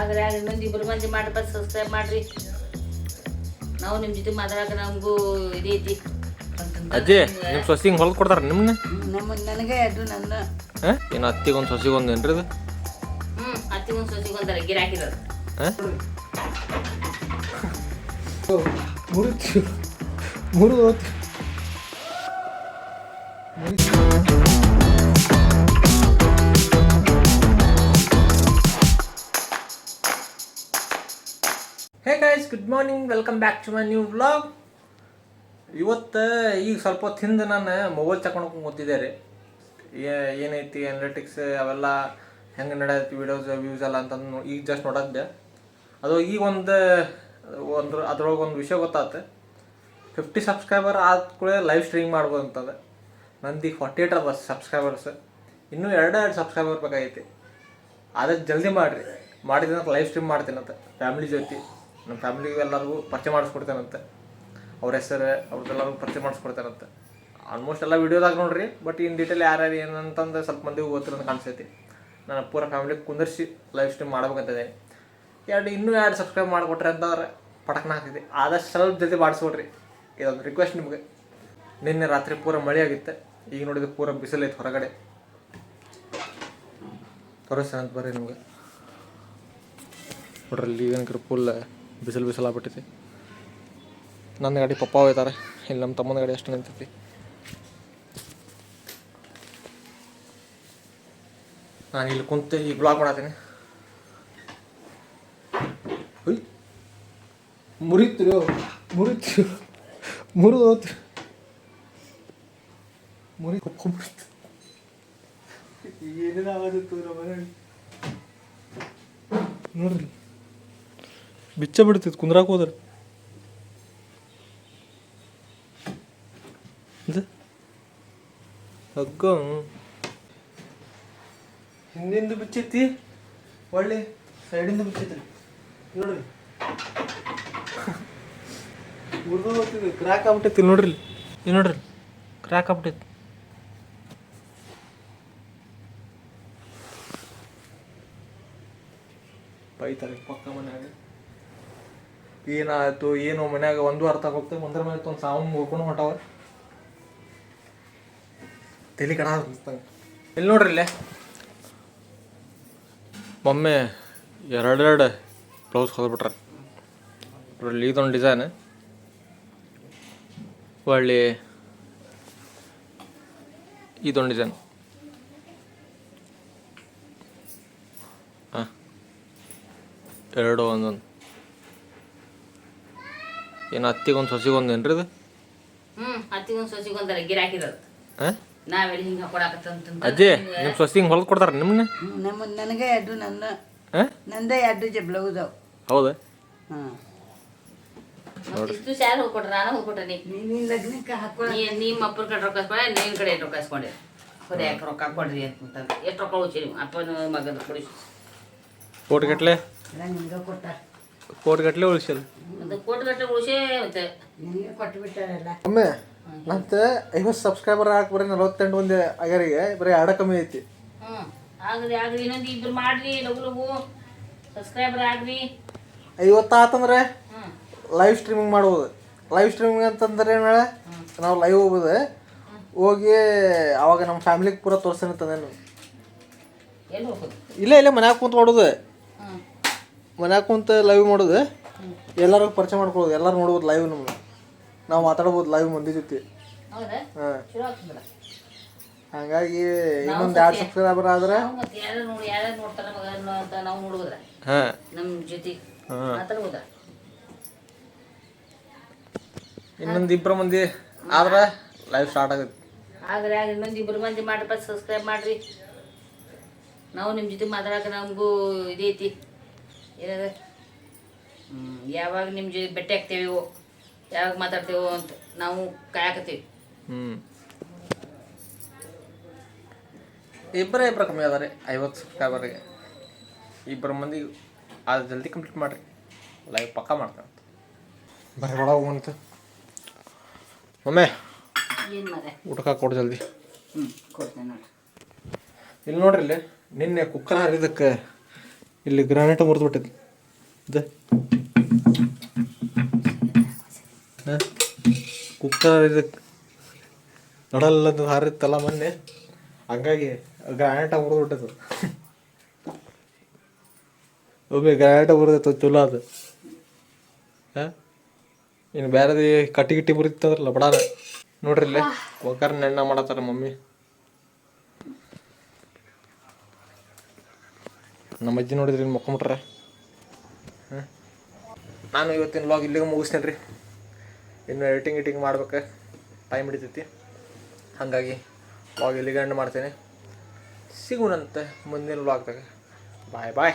ಆಗ್ರಿ ಇನ್ನೊಂದು ಇಬ್ಬರು ಮಂದಿ ಮಾಡ್ರಿ ಸಬ್ಸ್ಕ್ರೈಬ್ ಮಾಡ್ರಿ. ನಾವು ನಿಮ್ಮ ಜೊತೆ ಮಾತಾಡಕ್ಕೆ ನಮಗೂ ಇದೈತಿ. ಅಜ್ಜಿ ನಿಮ್ಮ ಸೊಸಿಗೆ ಹೊಲ್ದು ಕೊಡ್ತಾರ ನಿಮ್ಮನ್ನ? ನನಗೆ ಅದು ನನ್ನ ಏನು ಅತ್ತಿಗೊಂದು ಸೊಸಿಗೊಂದು ಏನ್ರಿ ಅದು? ಅತ್ತಿಗೊಂದು ಸೊಸಿಗೊಂದರ ಗಿರಾಕಿರೋದು. ಮುರಿದು hey guys, good morning, welcome back to my new vlog. ಇವತ್ತು ಈಗ ಸ್ವಲ್ಪ ಹೊತ್ತು ಹಿಂದೆ ನಾನು ಮೊಬೈಲ್ ತಗೊಂಡು ಕೂತಿದ್ದೆ ರೀ. ಏನೈತಿ ಅನಲಿಟಿಕ್ಸ್ ಅವೆಲ್ಲ ಹೆಂಗೆ ನಡೆಯೈತಿ ವಿಡಿಯೋಸ್ ವ್ಯೂಸ್ ಎಲ್ಲ ಅಂತಂದು ಈಗ ಜಸ್ಟ್ ನೋಡಿದ್ದೆ. ಅದು ಈಗ ಒಂದು ಅದ್ರೊಳಗೆ ಒಂದು ವಿಷಯ ಗೊತ್ತಾಯ್ತು. 50 ಸಬ್ಸ್ಕ್ರೈಬರ್ ಆದ ಕೂಡ ಲೈವ್ ಸ್ಟ್ರೀಮ್ ಮಾಡ್ಬೋದು ಅಂತದೆ. ನಂದು ಈಗ 48 ಅದ ಸಬ್ಸ್ಕ್ರೈಬರ್ಸ್. ಇನ್ನೂ ಎರಡು ಸಬ್ಸ್ಕ್ರೈಬರ್ ಬೇಕಾಗೈತಿ. ಅದಕ್ಕೆ ಜಲ್ದಿ ಮಾಡಿರಿ. ಮಾಡಿದ್ರೆ ಲೈವ್ ಸ್ಟ್ರೀಮ್ ಮಾಡ್ತೀನಂತೆ ಫ್ಯಾಮಿಲಿ ಜೊತೆ. ನಮ್ಮ ಫ್ಯಾಮಿಲಿಗೆ ಎಲ್ಲರಿಗೂ ಪರಿಚಯ ಮಾಡಿಸ್ಕೊಡ್ತೇನಂತೆ. ಅವ್ರ ಹೆಸರು ಅವ್ರದ್ದೆಲ್ಲರಿಗೂ ಪರಿಚಯ ಮಾಡಿಸ್ಕೊಡ್ತೇನಂತೆ. ಆಲ್ಮೋಸ್ಟ್ ಎಲ್ಲ ವೀಡಿಯೋದಾಗ ನೋಡ್ರಿ, ಬಟ್ ಇನ್ ಡೀಟೇಲ್ ಯಾರ್ಯಾರು ಏನಂತಂದು ಸ್ವಲ್ಪ ಮಂದಿಗೆ ಗೊತ್ತಿರೋದು ಕಾಣಿಸ್ತೈತಿ. ನಾನು ಪೂರ ಫ್ಯಾಮಿಲಿಗೆ ಕುಂದರ್ಸಿ ಲೈವ್ ಸ್ಟ್ರೀಮ್ ಮಾಡ್ಬೇಕಂತಿದ್ದೇನೆ. ಇನ್ನೂ ಎರಡು ಸಬ್ಸ್ಕ್ರೈಬ್ ಮಾಡಿಕೊಟ್ರೆ ಅಂತಂದ್ರೆ ಪಟಕ್ನ ಆಗ್ತೈತಿ. ಆದಷ್ಟು ಸ್ವಲ್ಪ ಜಲ್ದಿ ಮಾಡಿಸ್ಕೊಡ್ರಿ. ಇದೊಂದು ರಿಕ್ವೆಸ್ಟ್ ನಿಮಗೆ. ನಿನ್ನೆ ರಾತ್ರಿ ಪೂರ ಮಳೆ ಆಗಿತ್ತು. ಈಗ ನೋಡಿದ್ರೆ ಪೂರ ಬಿಸಿಲೈತೆ ಹೊರಗಡೆ. ತೋರಿಸ್ತೇನೆ ಬರ್ರಿ ನಿಮ್ಗೆ. ನೋಡ್ರಿ ಏನಕ್ಕೆ ಫುಲ್ ಬಿಸಿಲು ಆಗ್ಬಿಟ್ಟೈತಿ. ನನ್ನ ಗಾಡಿ ಪಪ್ಪ ಹೋಯ್ತಾರೆ, ಇಲ್ಲಿ ನಮ್ಮ ತಮ್ಮನ ಗಾಡಿ ಅಷ್ಟು ನಿಂತೈತಿ. ನಾನು ಇಲ್ಲಿ ಕುಂತು ಈಗ ಬ್ಲಾಗ್ ಮಾಡತ್ತೀನಿ. ಮುರಿತು ಮುರಿದು ಹೋತು ಮುರಿತು ಏನೇನು ಆಗೋದಿತ್ತು ನೋಡ್ರಿ. ಬಿಚ್ಚ ಬಿಡ್ತಿತ್ತು ಕುಂದ್ರಾಕ ಹೋದ್ರೆ. ಹಗ್ಗ ಹಿಂದಿಂದ ಬಿಚ್ಚೈತಿ, ಒಳ್ಳೆ ಸೈಡಿಂದ ಬಿಚ್ಚೈತಿ ನೋಡ್ರಿ. ಮುರಿದು ಹೋಗ್ತಿದ್ವಿ, ಕ್ರ್ಯಾಕ್ ಆಗ್ಬಿಟ್ಟೈತಿ ನೋಡ್ರಿ. ಇಲ್ಲಿ ನೋಡ್ರಿ, ಕ್ರ್ಯಾಕ್ ಆಗ್ಬಿಟ್ಟೈತಿ. ಬೈತಾರೆ ಪಕ್ಕ ಮನ್ಯಾಗ. ಏನಾಯ್ತು ಏನೋ ಮನ್ಯಾಗ ಒಂದು ಅರ್ಥ ಹೋಗ್ತೇವೆ. ಒಂದ್ರ ಮೇಲೆ ಒಂದು ಸಾವನ್ ಹೋಗ್ಕೊಂಡು ಹೊಂಟಾವ. ತಲೆ ಕಡ ಅನ್ಸ್ತಂಗೆ. ಇಲ್ಲಿ ನೋಡ್ರಿ, ಇಲ್ಲೇ ಒಮ್ಮೆ ಎರಡೆರಡು ಬ್ಲೌಸ್ ಹೊಲ್ಬಿಟ್ರೆ. ನೋಡ್ರಿ, ಇದೊಂದು ಡಿಸೈನ್ ಒಳ್ಳೆ, ಇದೊಂದು ಡಿಸೈನ್. ಹಾಂ, ಎರಡು ಒಂದೊಂದು. ಏನು ಅತ್ತಿಗೊಂದು ಸೊಸಿಗೊಂದು ಏನ್ರಿ ಇದು? ಅತ್ತಿಗೊಂದು ಸೊಸಿಗೊಂದರ ಗಿರಾಕಿರೋದು. ನಾವೆಲ್ಲಿ ಹಿಂಗೆ ಹಾಕೊಡಕತ್ತಂತ. ಅಜ್ಜಿ ನಿಮ್ಮ ಸೊಸಿ ಹಿಂಗೆ ಹೊಲ್ದು ಕೊಡ್ತಾರ ನಿಮ್ಮನ್ನ? ನನಗೆ ಅದು ನನ್ನ ನಂದೇ ಎರಡು ಬ್ಲೌಸ್ ಅವು. ಹೌದಾ? ಹಾಂ, ಇಷ್ಟು ಸ್ಯಾರ್ ಹೋಗ್ಕೊಟ್ರೆ ನಾನು ಹೋಗ್ಕೊಟ್ರೆ ನೀನು ಲಗ್ನಕ್ಕೆ ಹಾಕೊಳ್ಳಿ. ನಿಮ್ಮ ಅಪ್ಪನ ಕಡೆ ರೊಕ್ಕ ಇಸ್ಕೊಂಡೆ, ನಿನ್ನ ಕಡೆ ರೊಕ್ಕ ಇಸ್ಕೊಂಡೆ. ಹೊದ್ಯಾಕೆ ರೊಕ್ಕ ಕೊಡ್ರಿ ಅಂತಂದ್ರೆ ಎಷ್ಟು ರೊಕ್ಕ ಉಳಿಸಿರಿ ಅಪ್ಪನ ಮಗನ ಕೊಡಿಸಿ. ಕೋಟಿಗಟ್ಟಲೆ ನಿಮ್ಗೆ ಕೊಟ್ಟ ಕೋಟಿಗಟ್ಟಲೆ ಉಳಿಸಲ್ಲ. ಅದು ಕೋಟಿಗಟ್ಟಲೆ ಉಳಿಸೇ ಮತ್ತೆ ನಿನಗೆ ಕೊಟ್ಟು ಬಿಟ್ಟಾರಲ್ಲ. ಒಮ್ಮೆ ನಂತ 50 ಸಬ್ಸ್ಕ್ರೈಬರ್ ಹಾಕಿ ಬರೀ 48 ಮಂದಿ ಆಗ್ಯಾರಿಗೆ ಬರೀ ಆಡ ಕಮ್ಮಿ ಐತಿ. ಆಗ್ರಿ ಇನ್ನೊಂದು ಇಬ್ರು ಮಾಡ್ರಿ, ಲಗು ಸಬ್ಸ್ಕ್ರೈಬರ್ ಆಗ್ರಿ. 50 ಆತಂದ್ರೆ ಲೈವ್ ಸ್ಟ್ರೀಮಿಂಗ್ ಮಾಡ್ಬೋದು. ಲೈವ್ ಸ್ಟ್ರೀಮಿಂಗ್ ಅಂತಂದ್ರೆ ಏನಾಳೆ, ನಾವು ಲೈವ್ ಹೋಗೋದು ಹೋಗಿ ಅವಾಗ ನಮ್ಮ ಫ್ಯಾಮಿಲಿಗೆ ಪೂರ ತೋರಿಸ್ತಾನೆ. ಎಲ್ಲಿ ಹೋಗೋದು? ಇಲ್ಲೇ ಮನ್ಯಾಗ ಕುಂತು ಮಾಡೋದು. ಮನ್ಯಾಗ ಕುಂತು ಲೈವ್ ಮಾಡೋದು. ಎಲ್ಲರಿಗೂ ಪರಿಚಯ ಮಾಡ್ಕೊಳ್ಳೋದು. ಎಲ್ಲರೂ ನೋಡ್ಬೋದು ಲೈವ್. ನಮ್ಗೆ ನಾವು ಮಾತಾಡ್ಬೋದು ಲೈವ್ ಮಂದಿ ಜೊತೆ. ಹಾಂ, ಹಂಗಾಗಿ ಇನ್ನೊಂದು 2 ಸಬ್ಸ್ಕ್ರೈಬರ್ ಆದ್ರೆ ಯಾರು ನೋಡ್ತಾರ ಮಗನ ಅಂತ ನಾವು ನೋಡ್ಬೋದ್ರ. ನಮ್ಮ ಜೊತೆ ಮಾತಾಡ್ಬೋದ. ಇನ್ನೊಂದು 2 ಮಂದಿ ಆದ್ರೆ ಲೈವ್ ಸ್ಟಾರ್ಟ್ ಆಗುತ್ತೆ. ಆಗ್ರಿ ಇನ್ನೊಂದು ಇಬ್ಬರು ಮಂದಿ ಮಾಡ್ರಿ ಸಬ್ಸ್ಕ್ರೈಬ್ ಮಾಡ್ರಿ. ನಾವು ನಿಮ್ಮ ಜೊತೆ ಮಾತಾಡಕ್ಕೆ ನಮಗೂ ಇದೈತಿ. ಏನದ ಯಾವಾಗ ನಿಮ್ಮ ಜೊತೆ ಭೇಟಿ ಆಗ್ತೇವೋ, ಯಾವಾಗ ಮಾತಾಡ್ತೇವೋ ಅಂತ ನಾವು ಕಾಯಕತ್ತೀವಿ. ಇಬ್ಬರೇ ಕಮ್ಮಿ ಅದಾರೆ 50 ಸಬ್ಸ್ಕ್ರೈಬರ್ಗೆ. 2 ಮಂದಿ ಅದು ಜಲ್ದಿ ಕಂಪ್ಲೀಟ್ ಮಾಡಿರಿ. ಲೈವ್ ಪಕ್ಕ ಮಾಡ್ತಾನೆ ಬರೀ ಒಳ ಹೋಗುವಂತ. ಒಮ್ಮೆ ಏನು ಮರೆ ಊಟಕ್ಕೆ ಕೊಡು ಜಲ್ದಿ. ಕೊಡ್ತೇನೆ ನೋಡಿ. ಇಲ್ಲಿ ನೋಡ್ರಿ, ಇಲ್ಲಿ ನಿನ್ನೆ ಕುಕ್ಕರ್ ಹರಿದಕ್ಕೆ ಇಲ್ಲಿ ಗ್ರಾನೈಟ್ ಮುರಿದು ಬಿಟ್ಟೈತಿ ಇದು ಕುಕ್ಕರ್ ಇದಕ್ಕೆ ನೋಡಲ್ಲ ಹಾರಿತ್ತಲ್ಲ ಮೊನ್ನೆ ಹಂಗಾಗಿ ಗ್ರಾನೈಟ್ ಮುರಿದು ಬಿಟ್ಟೈತು ಒಮ್ಮೆ ಗ್ರಾನೈಟ್ ಮುರಿದೈತು ಚಲೋ ಅದು ಹಾಂ ಇನ್ನು ಬೇರೆ ಕಟ್ಟಿ ಗಿಟ್ಟಿ ಮುರಿತಂದ್ರಲ್ಲ ಬಡಾರ ನೋಡ್ರಿ ಇಲ್ಲೇ ಒಗ್ಗರ್ನ ಎಣ್ಣೆ ಮಾಡತ್ತಾರ ಮಮ್ಮಿ ನಮ್ಮ ಅಜ್ಜಿ ನೋಡಿದ್ರಿ ಮಕ್ಕೊಂಬಿಟ್ರೆ ಹಾಂ ನಾನು ಇವತ್ತಿನ ವ್ಲಾಗ್ ಇಲ್ಲಿಗೆ ಮುಗಿಸ್ತೇನೆ ರೀ ಇನ್ನು ಎಡಿಟಿಂಗ್ ಮಾಡ್ಬೇಕು ಟೈಮ್ ಹಿಡಿತೈತಿ ಹಾಗಾಗಿ ವ್ಲಾಗ್ ಇಲ್ಲಿಗೆ ಎಂಡ್ ಮಾಡ್ತೇನೆ ಸಿಗೋಣಂತೆ ಮುಂದಿನ ವ್ಲಾಗ್ದಾಗ ಬಾಯ್ ಬಾಯ್